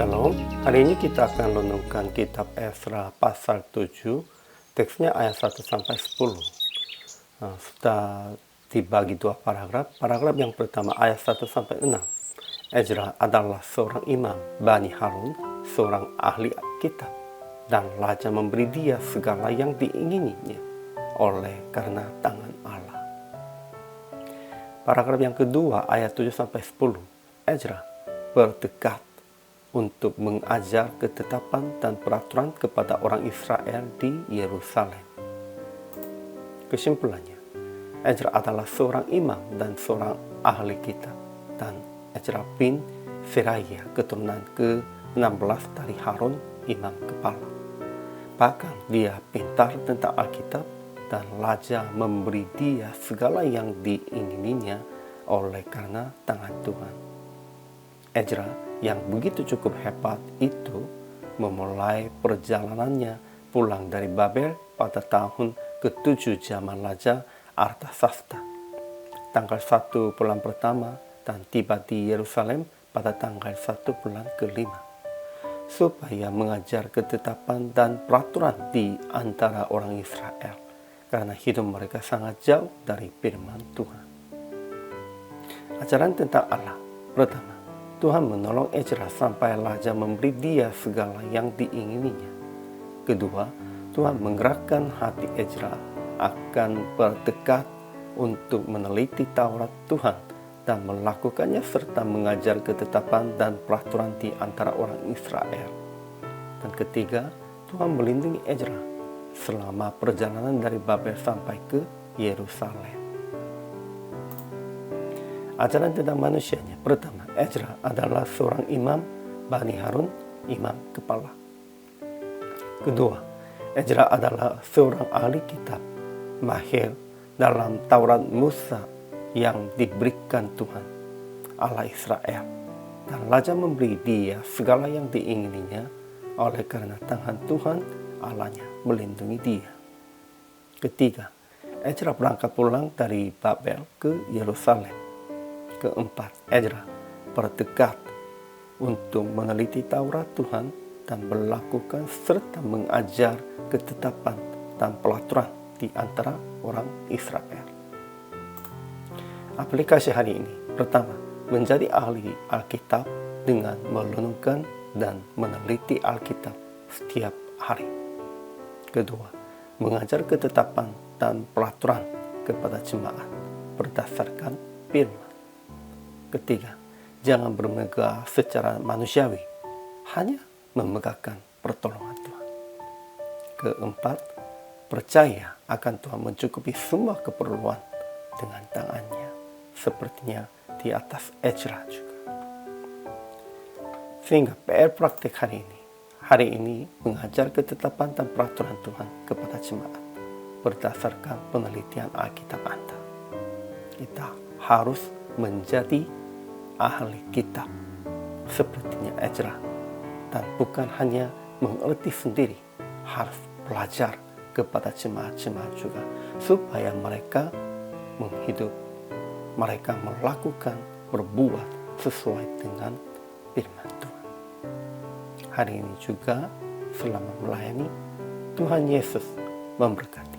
Shalom, hari ini kita akan renungkan kitab Ezra pasal 7, teksnya ayat 1 sampai 10. Sudah dibagi dua paragraf. Paragraf yang pertama ayat 1 sampai 6. Ezra adalah seorang imam Bani Harun, seorang ahli kitab, dan raja memberi dia segala yang diingininya oleh karena tangan Allah. Paragraf yang kedua ayat 7 sampai 10. Ezra bertekad untuk mengajar ketetapan dan peraturan kepada orang Israel di Yerusalem. Kesimpulannya, Ezra adalah seorang imam dan seorang ahli kitab, dan Ezra bin Seraya keturunan ke-16 dari Harun, imam kepala. Bahkan dia pintar tentang Alkitab, dan raja memberi dia segala yang diingininya oleh karena tangan Tuhan. Ezra yang begitu cukup hebat itu memulai perjalanannya pulang dari Babel pada tahun ke-7 zaman Raja Artasasta, tanggal 1 bulan pertama, dan tiba di Yerusalem pada tanggal 1 bulan ke-5, supaya mengajar ketetapan dan peraturan di antara orang Israel, karena hidup mereka sangat jauh dari firman Tuhan. Ajaran tentang Allah. Pertama, Tuhan menolong Ezra sampai raja memberi dia segala yang diingininya. Kedua, Tuhan menggerakkan hati Ezra akan bertekad untuk meneliti Taurat Tuhan dan melakukannya serta mengajar ketetapan dan peraturan di antara orang Israel. Dan ketiga, Tuhan melindungi Ezra selama perjalanan dari Babel sampai ke Yerusalem. Ajaran tentang manusianya. Pertama, Ezra adalah seorang imam Bani Harun, imam kepala. Kedua, Ezra adalah seorang ahli kitab, mahir dalam Taurat Musa yang diberikan Tuhan, Allah Israel. Dan raja memberi dia segala yang diingininya oleh karena tangan Tuhan Allahnya melindungi dia. Ketiga, Ezra berangkat pulang dari Babel ke Yerusalem. Keempat, Ezra bertekad untuk meneliti Taurat Tuhan dan melakukan serta mengajar ketetapan dan peraturan di antara orang Israel. Aplikasi hari ini. Pertama, menjadi ahli Alkitab dengan merenungkan dan meneliti Alkitab setiap hari. Kedua, mengajar ketetapan dan peraturan kepada jemaat berdasarkan firman. Ketiga, jangan bermegah secara manusiawi, hanya memegahkan pertolongan Tuhan. Keempat, percaya akan Tuhan mencukupi semua keperluan dengan tangannya, sepertinya di atas Ezra juga. Sehingga PR praktik hari ini mengajar ketetapan dan peraturan Tuhan kepada jemaat berdasarkan penelitian Alkitab Anda. Kita harus menjadi ahli kitab sepertinya Ezra, dan bukan hanya mengerti sendiri, harus belajar kepada jemaat-jemaat juga, supaya mereka melakukan, berbuat sesuai dengan firman Tuhan. Hari ini juga selama melayani, Tuhan Yesus memberkati.